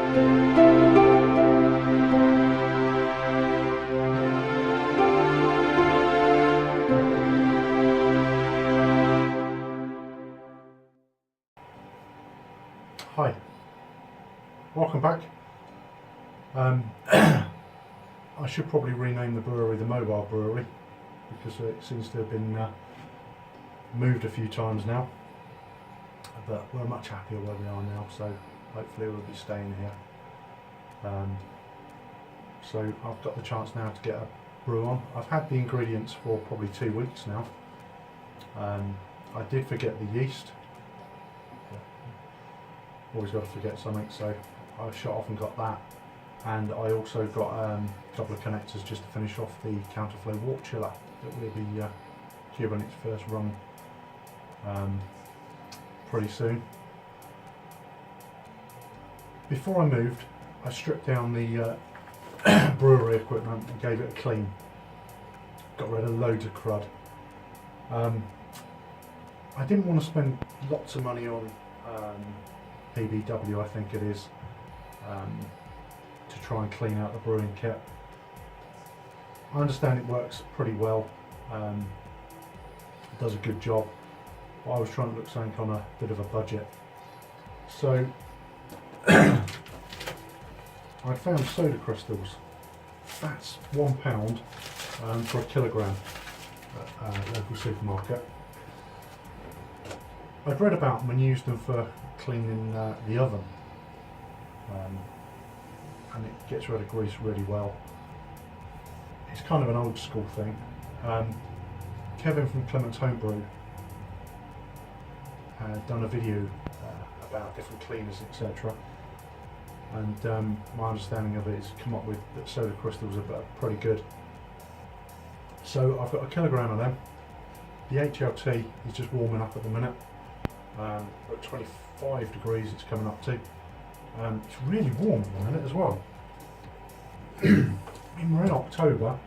Hi, welcome back. I should probably rename the brewery the Mobile Brewery because it seems to have been moved a few times now, but we're much happier where we are now, so hopefully we'll be staying here. So I've got the chance now to get a brew on. I've had the ingredients for probably 2 weeks now. I did forget the yeast. Always got to forget something, so I shot off and got that, and I also got a couple of connectors just to finish off the counterflow warp chiller that will be giving its first run pretty soon. Before I moved, I stripped down the brewery equipment and gave it a clean. Got rid of loads of crud. I didn't want to spend lots of money on HBW, I think it is, to try and clean out the brewing kit. I understand it works pretty well, it does a good job, but I was trying to look something on a bit of a budget. So I found soda crystals. That's £1 for a kilogram at a local supermarket. I'd read about them and used them for cleaning the oven, and it gets rid of grease really well. It's kind of an old school thing. Kevin from Clement's Homebrew had done a video about different cleaners, etc. And my understanding of it is come up with that soda crystals are pretty good. So I've got a kilogram of them. The HLT is just warming up at the minute. At 25 degrees it's coming up to. It's really warm at the minute as well. I mean, we're in October.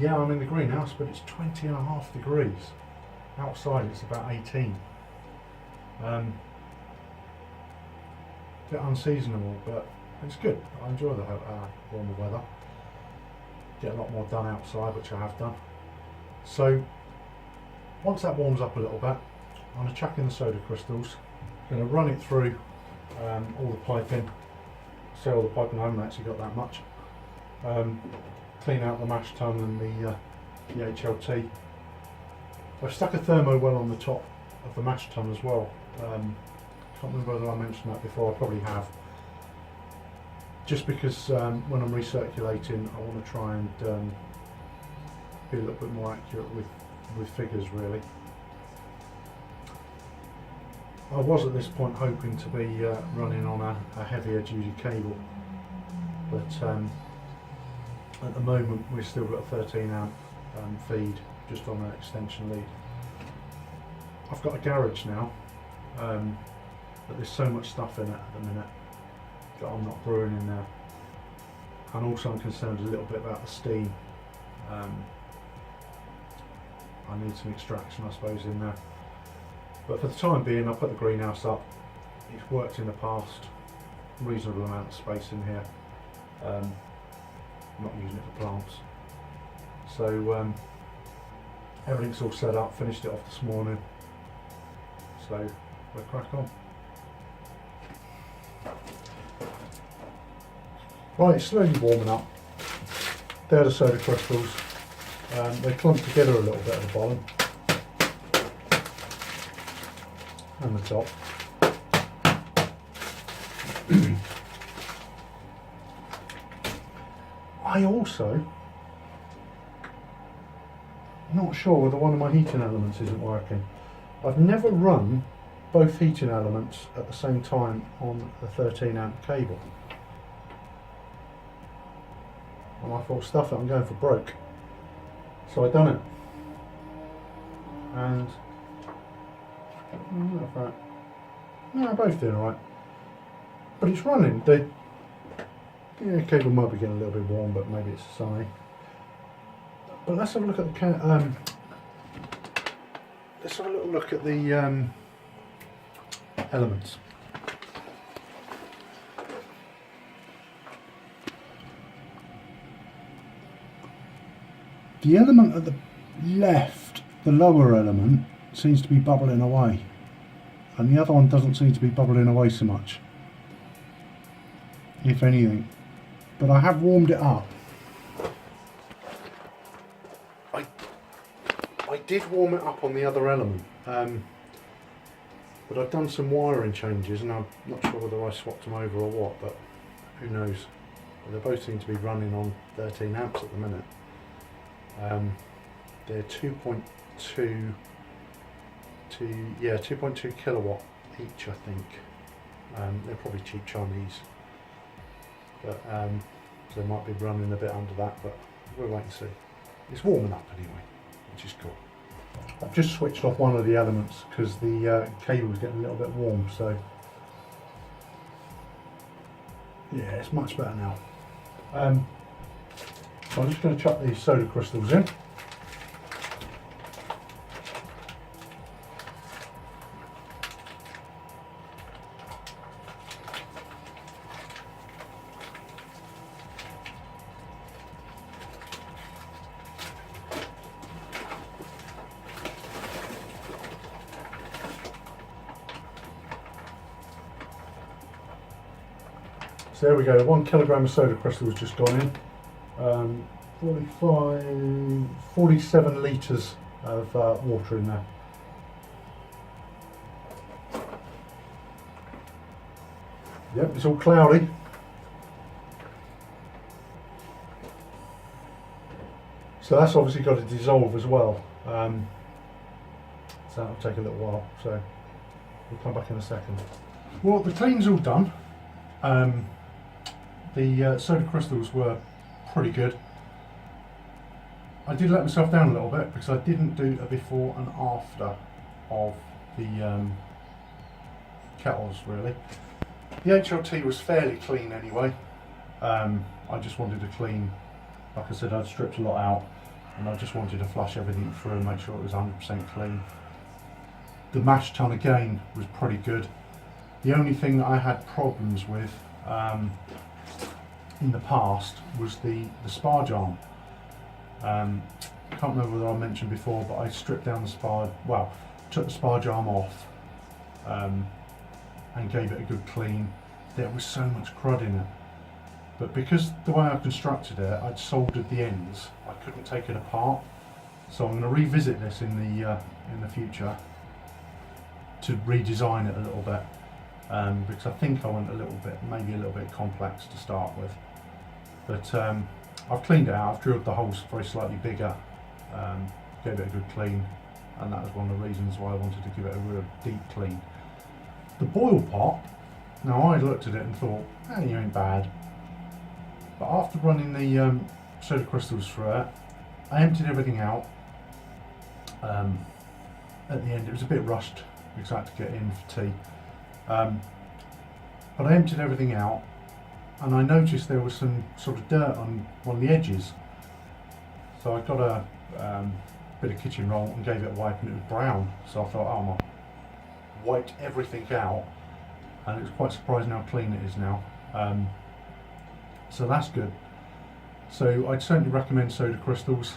Yeah, I'm in the greenhouse, but it's 20.5 degrees. Outside it's about 18. Bit unseasonable, but it's good. I enjoy the warmer weather. Get a lot more done outside, which I have done. So once that warms up a little bit, I'm going to chuck in the soda crystals. I'm going to run it through all the piping. So all the piping, I haven't actually got that much. Clean out the mash tun and the HLT. I've stuck a thermo well on the top of the mash tun as well. Can't remember whether I mentioned that before. I probably have. Just because when I'm recirculating, I want to try and be a little bit more accurate with figures, really. I was at this point hoping to be running on a heavier duty cable, but at the moment we've still got a 13 amp feed just on an extension lead. I've got a garage now, but there's so much stuff in it at the minute that I'm not brewing in there, and also I'm concerned a little bit about the steam. I need some extraction, I suppose, in there. But for the time being, I'll put the greenhouse up. It's worked in the past. Reasonable amount of space in here. I'm not using it for plants. So everything's all set up. Finished it off this morning. So we'll crack on. Right, it's slowly warming up. They're the soda crystals. They clump together a little bit at the bottom and the top. I also, not sure whether one of my heating elements isn't working. I've never run both heating elements at the same time on a 13 amp cable. And I thought, stuff it, I'm going for broke. So I done it. And no, both doing alright. But it's running. The cable might be getting a little bit warm, but maybe it's sunny. But let's have a look at the let's have a little look at the elements. The element at the left, the lower element, seems to be bubbling away, and the other one doesn't seem to be bubbling away so much, if anything. But I have warmed it up. I did warm it up on the other element, but I've done some wiring changes, and I'm not sure whether I swapped them over or what, but who knows. They both seem to be running on 13 amps at the minute. They're 2.2 kilowatt each, I think. They're probably cheap Chinese, but so they might be running a bit under that, but we'll wait and see. It's warming up anyway, which is cool. I've just switched off one of the elements because the cable was getting a little bit warm, so yeah, it's much better now. So I'm just going to chuck these soda crystals in. So there we go, 1 kilogram of soda crystal has just gone in. 47 litres of water in there. Yep, it's all cloudy. So that's obviously got to dissolve as well. So that'll take a little while, so we'll come back in a second. Well, the clean's all done. The soda crystals were pretty good. I did let myself down a little bit because I didn't do a before and after of the kettles really. The HLT was fairly clean anyway. I just wanted to clean, like I said, I'd stripped a lot out and I just wanted to flush everything through and make sure it was 100% clean. The mash tun again was pretty good. The only thing that I had problems with in the past was the sparge arm. I can't remember whether I mentioned before, but I stripped down the sparge, well, took the sparge arm off and gave it a good clean. There was so much crud in it, but because the way I constructed it, I'd soldered the ends, I couldn't take it apart. So I'm going to revisit this in the future to redesign it a little bit. Because I think I went a little bit, maybe a little bit complex to start with, but I've cleaned it out. I've drilled the holes very slightly bigger, gave it a good clean, and that was one of the reasons why I wanted to give it a real deep clean. The boil pot, now I looked at it and thought, you ain't bad, but after running the soda crystals through it, I emptied everything out. At the end it was a bit rushed because I had to get in for tea. But I emptied everything out and I noticed there was some sort of dirt on one of the edges. So I got a bit of kitchen roll and gave it a wipe and it was brown. So I thought, oh, I wiped everything out, and it was quite surprising how clean it is now. So that's good. So I'd certainly recommend soda crystals.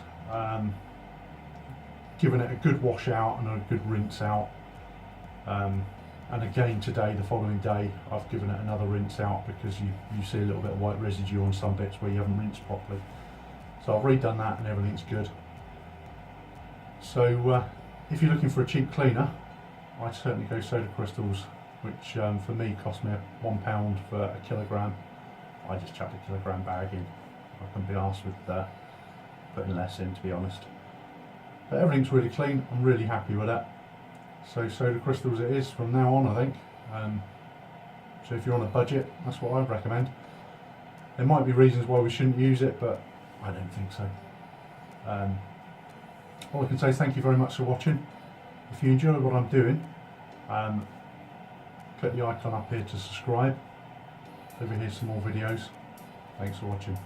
Giving it a good wash out and a good rinse out. And again today, the following day, I've given it another rinse out because you see a little bit of white residue on some bits where you haven't rinsed properly. So I've redone that and everything's good. So if you're looking for a cheap cleaner, I'd certainly go soda crystals, which for me cost me £1 for a kilogram. I just chucked a kilogram bag in. I couldn't be arsed with putting less in, to be honest. But everything's really clean, I'm really happy with it. So soda crystals it is from now on, I think. So if you're on a budget, that's what I'd recommend. There might be reasons why we shouldn't use it, but I don't think so. All I can say is thank you very much for watching. If you enjoy what I'm doing, click the icon up here to subscribe. Over here's some more videos. Thanks for watching.